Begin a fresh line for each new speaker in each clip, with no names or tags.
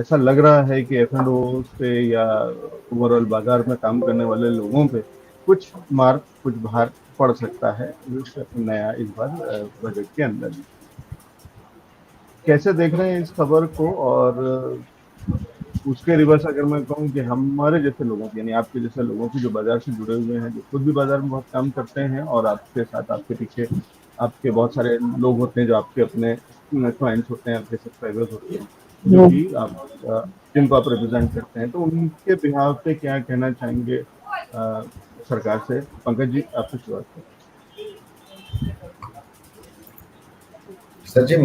ऐसा लग रहा है कि F&O पे या ओवरऑल बाजार में काम करने वाले लोगों पे कुछ भार पड़ सकता है नया इस बार बजट के अंदर। कैसे देख रहे हैं इस खबर को? और उसके रिवर्स अगर मैं कहूँ कि हमारे जैसे लोगों की, यानी आपके जैसे लोगों की जो बाजार से जुड़े हुए हैं, जो खुद भी बाजार में बहुत काम करते हैं, और आपके साथ आपके पीछे आपके बहुत सारे लोग होते हैं जो आपके अपने क्लाइंट्स होते हैं, आपके सब्सक्राइबर्स होते हैं, जो कि जिनको आप रिप्रेजेंट करते हैं, तो उनके बिहाव पे क्या कहना चाहेंगे सरकार से? पंकज जी, आपसे शुरुआत करें।
सर जी,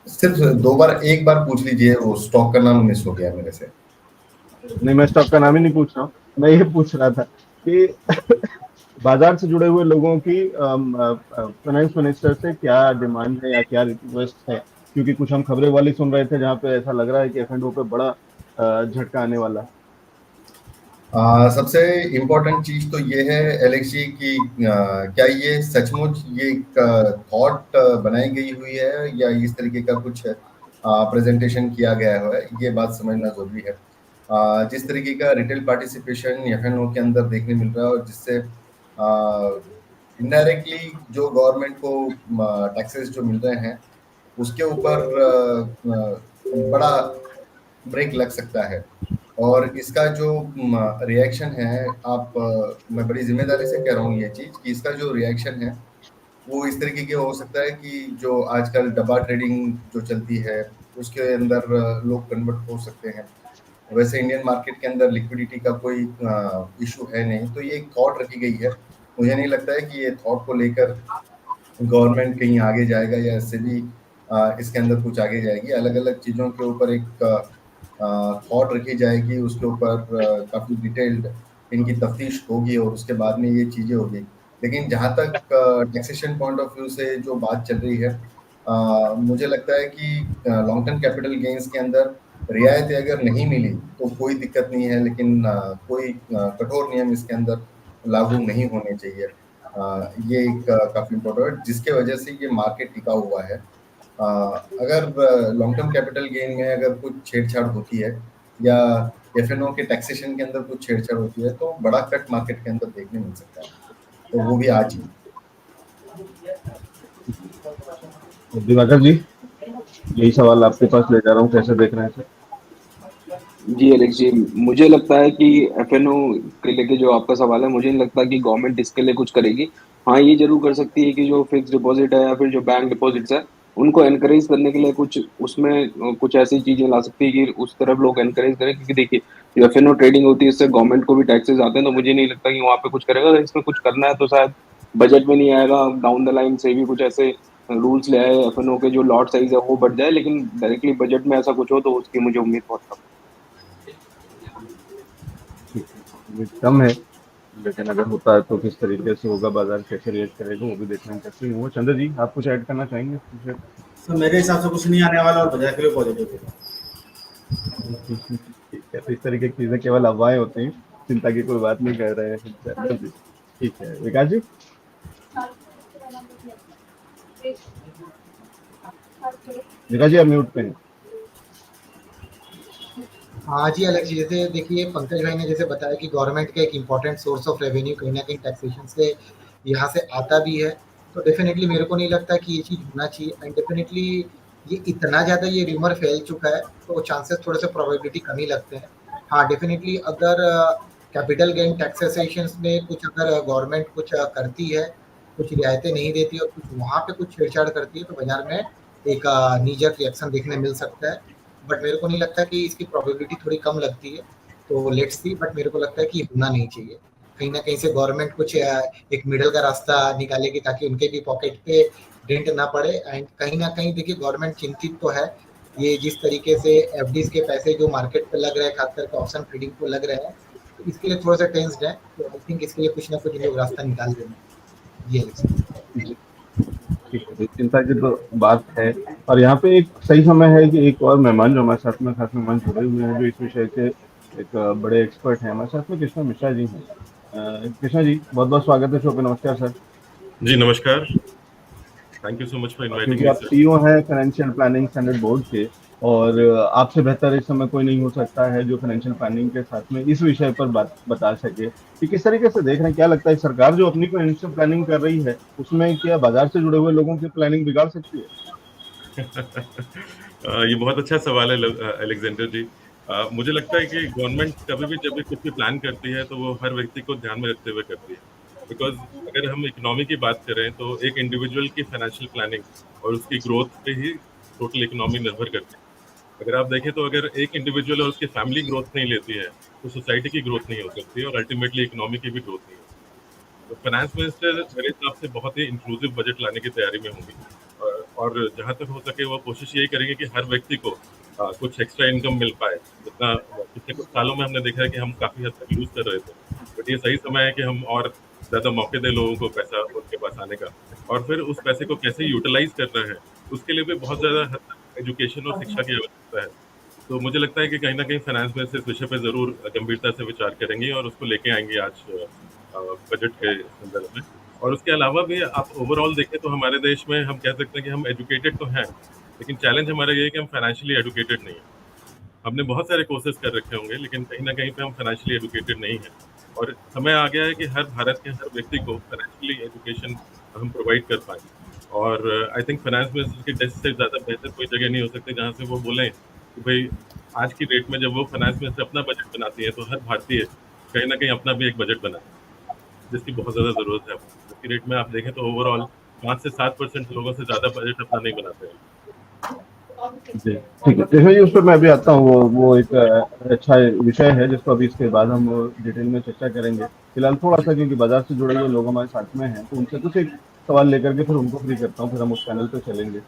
सिर्फ एक बार पूछ लीजिए, वो स्टॉक का नाम मिस हो गया मेरे से।
नहीं, मैं स्टॉक का नाम ही नहीं पूछ रहा हूँ। मैं ये पूछ रहा था कि बाजार से जुड़े हुए लोगों की फाइनेंस मिनिस्टर से क्या डिमांड है या क्या रिक्वेस्ट है? क्योंकि कुछ हम खबरें वाली सुन रहे थे जहाँ पे ऐसा लग रहा है कि F&O पे बड़ा झटका आने वाला है।
सबसे इम्पोर्टेंट चीज तो ये है एलेक्स जी की क्या ये सचमुच ये थॉट बनाई गई हुई है या इस तरीके का कुछ प्रेजेंटेशन किया गया है, ये बात समझना जरूरी है। जिस तरीके का रिटेल पार्टिसिपेशन F&O के अंदर देखने मिल रहा है, और जिससे इनडायरेक्टली जो गवर्नमेंट को टैक्सेस जो मिल रहे हैं उसके ऊपर बड़ा ब्रेक लग सकता है। और इसका जो रिएक्शन है, मैं बड़ी जिम्मेदारी से कह रहा हूँ ये चीज कि इसका जो रिएक्शन है वो इस तरीके के हो सकता है कि जो आजकल डब्बा ट्रेडिंग जो चलती है उसके अंदर लोग कन्वर्ट हो सकते हैं। वैसे इंडियन मार्केट के अंदर लिक्विडिटी का कोई इशू है नहीं, तो ये एक थॉट रखी गई है। मुझे नहीं लगता है कि ये थॉट को लेकर गवर्नमेंट कहीं आगे जाएगा या इससे भी इसके अंदर कुछ आगे जाएगी। अलग अलग चीज़ों के ऊपर एक थॉट रखी जाएगी, उसके ऊपर काफ़ी डिटेल्ड इनकी तफ्तीश होगी और उसके बाद में ये चीज़ें होगी। लेकिन जहाँ तक टैक्सेशन पॉइंट ऑफ व्यू से जो बात चल रही है, मुझे लगता है कि लॉन्ग टर्म कैपिटल गेन्स के अंदर रियायतें अगर नहीं मिली तो कोई दिक्कत नहीं है, लेकिन कोई कठोर नियम इसके अंदर लागू नहीं होने चाहिए। ये एक काफ़ी इम्पोर्टेंट है जिसके वजह से ये मार्केट टिका हुआ है। अगर लॉन्ग टर्म कैपिटल गेन में अगर कुछ छेड़छाड़ होती है या F&O के टैक्सेशन के अंदर कुछ छेड़छाड़ होती है तो बड़ा कट मार्केट के अंदर देखने मिल सकता है, तो वो भी आज ही।
दिवाकर जी, यही सवाल आपके पास ले जा रहा हूँ, कैसे देख रहे हैं सर?
जी एलेक्स जी, मुझे लगता है कि F&O के लेके जो आपका सवाल है, मुझे नहीं लगता कि गवर्नमेंट इसके लिए कुछ करेगी। हाँ, ये जरूर कर सकती है कि जो फिक्स डिपॉजिट है या फिर जो बैंक डिपॉजिट्स है उनको एनकरेज करने के लिए कुछ उसमें कुछ ऐसी चीजें ला सकती है कि उस तरफ लोग एनकरेज करें, क्योंकि देखिए जो F&O ट्रेडिंग होती है इससे गवर्नमेंट को भी टैक्सेस आते हैं, तो मुझे नहीं लगता कि वहाँ पे कुछ करेगा। अगर इसमें कुछ करना है तो शायद बजट में नहीं आएगा, डाउन द लाइन से भी कुछ ऐसे रूल्स ले आए, F&O के जो लॉट साइज है वो बढ़ जाए, लेकिन डायरेक्टली बजट में ऐसा कुछ हो तो उसकी मुझे उम्मीद बहुत कम
ठीक है, उम्मीद कम है, लेकिन अगर होता है तो किस तरीके से होगा, बाजार कैसे रिएक्ट करेगा, वो भी देखना इंटरेस्टिंग होगा। चंद्र जी, आप कुछ ऐड करना चाहेंगे?
सर मेरे हिसाब से कुछ नहीं आने वाला और बाजार के लिए पॉजिटिव होगा।
ठीक है, तो इस तरीके की चीजें केवल अफवाहें होती हैं, चिंता की कोई बात नहीं कह रहे हैं चंद्र जी। ठीक है, विकास जी। विकास जी, आप म्यूट पे हैं।
हाँ जी अलेक्स जी, जैसे देखिए पंकज भाई ने जैसे बताया कि गवर्नमेंट का एक इम्पॉर्टेंट सोर्स ऑफ रेवेन्यू कहीं ना कहीं टैक्सेशन से यहाँ से आता भी है, तो डेफिनेटली मेरे को नहीं लगता कि ये चीज़ होना चाहिए। एंड डेफिनेटली ये इतना ज़्यादा ये र्यूमर फैल चुका है तो चांसेस थोड़े से प्रोबेबिलिटी कम ही लगते हैं। हाँ डेफिनेटली अगर कैपिटल गेन टैक्सेशन में कुछ अगर गवर्नमेंट कुछ करती है, कुछ रियायतें नहीं देती और कुछ वहाँ पे कुछ छेड़छाड़ करती है, तो बाजार में एक नीजर रिएक्शन देखने मिल सकता है। बट मेरे को नहीं लगता कि इसकी प्रोबेबिलिटी थोड़ी कम लगती है, तो लेट्स सी। बट मेरे को लगता है कि होना नहीं चाहिए। कहीं ना कहीं से गवर्नमेंट कुछ एक मिडल का रास्ता निकालेगी ताकि उनके भी पॉकेट पे डेंट ना पड़े। एंड कहीं ना कहीं देखिए गवर्नमेंट चिंतित तो है, ये जिस तरीके से एफडीज के पैसे जो मार्केट पे लग रहे हैं, खास करके ऑप्शन ट्रेडिंग को लग रहे हैं, तो इसके लिए थोड़ा सा टेंस्ड है। तो आई थिंक इसके लिए कुछ ना कुछ लोग रास्ता निकाल देंगे। ये
जी, ठीक है, तो चिंता की तो बात है। और यहाँ पे एक सही समय है कि एक और मेहमान जो हमारे साथ में, खास मेहमान जुड़े हुए हैं, जो इस विषय के एक बड़े एक्सपर्ट हैं, हमारे साथ में कृष्णा मिश्रा जी हैं। कृष्णा जी, बहुत बहुत स्वागत है शो पे। नमस्कार सर।
जी नमस्कार, thank you so much for inviting
क्योंकि
मी
आप
सर।
सीईओ हैं फाइनेंशियल प्लानिंग स्टैंडर्ड बोर्ड के, और आपसे बेहतर इस समय कोई नहीं हो सकता है जो फाइनेंशियल प्लानिंग के साथ में इस विषय पर बात बता सके कि किस तरीके से देख रहे हैं। क्या लगता है सरकार जो अपनी फाइनेंशियल प्लानिंग कर रही है उसमें क्या बाजार से जुड़े हुए लोगों की प्लानिंग बिगाड़ सकती है?
ये बहुत अच्छा सवाल है अलेक्जेंडर जी। मुझे लगता है कि गवर्नमेंट कभी भी जब भी कुछ भी प्लान करती है तो वो हर व्यक्ति को ध्यान में रखते हुए करती है। बिकॉज अगर हम इकोनॉमी की बात करें तो एक इंडिविजुअल की फाइनेंशियल प्लानिंग और उसकी ग्रोथ पे ही टोटल इकोनॉमी निर्भर करती है। अगर आप देखें तो अगर एक इंडिविजुअल और उसकी फैमिली ग्रोथ नहीं लेती है तो सोसाइटी की ग्रोथ नहीं हो सकती और अल्टीमेटली इकोनॉमी की भी ग्रोथ नहीं होती। तो फाइनेंस मिनिस्टर मेरे हिसाब से बहुत ही इंक्लूसिव बजट लाने की तैयारी में होंगी और जहाँ तक हो सके वो कोशिश यही करेंगे कि हर व्यक्ति को कुछ एक्स्ट्रा इनकम मिल पाए। जितना पिछले कुछ सालों में हमने देखा है कि हम काफ़ी हद तक यूज़ कर रहे थे, बट ये सही समय है कि हम और ज़्यादा मौके दें लोगों को पैसा उनके पास आने का, और फिर उस पैसे को कैसे यूटिलाइज करना है उसके लिए भी बहुत ज़्यादा हद तक एजुकेशन और शिक्षा की आवश्यकता है। तो मुझे लगता है कि कहीं न कहीं फाइनेंस मिनिस्टर इस विषय पे ज़रूर गंभीरता से विचार करेंगी और उसको लेके आएँगी आज बजट के संदर्भ में। और उसके अलावा भी आप ओवरऑल देखें तो हमारे देश में हम कह सकते हैं कि हम एजुकेटेड तो हैं, लेकिन चैलेंज हमारा ये है कि हम फाइनेंशियली एजुकेटेड नहीं हैं। हमने बहुत सारे कोर्सेज़ कर रखे होंगे, लेकिन कहीं न कहीं पे हम फाइनेंशियली एजुकेटेड नहीं हैं। और समय आ गया है कि हर भारत के हर व्यक्ति को फाइनेंशियली एजुकेशन हम प्रोवाइड कर पाएँ। और आई थिंक फाइनेंस मिनिस्टर के डेस्क से ज़्यादा बेहतर कोई जगह नहीं हो सकती जहाँ से वो बोलें कि भई आज की डेट में जब वो फाइनेंस मिनिस्टर अपना बजट बनाती है, तो हर भारतीय कहीं न कहीं अपना भी एक बजट बनाए, जिसकी बहुत ज़्यादा ज़रूरत है। आज की डेट में आप देखें तो ओवरऑल 5 से 7% लोगों से ज़्यादा बजट अपना नहीं बनाते हैं।
जी, ठीक है। देखिए उस पर मैं अभी आता हूँ, वो एक अच्छा विषय है जिसको अभी इसके बाद हम डिटेल में चर्चा करेंगे। फिलहाल थोड़ा-सा क्योंकि बाजार से जुड़े हुए लोग हमारे साथ में हैं, तो उनसे कुछ एक सवाल लेकर के फिर उनको फ्री करता हूँ, फिर हम उस पैनल पे चलेंगे।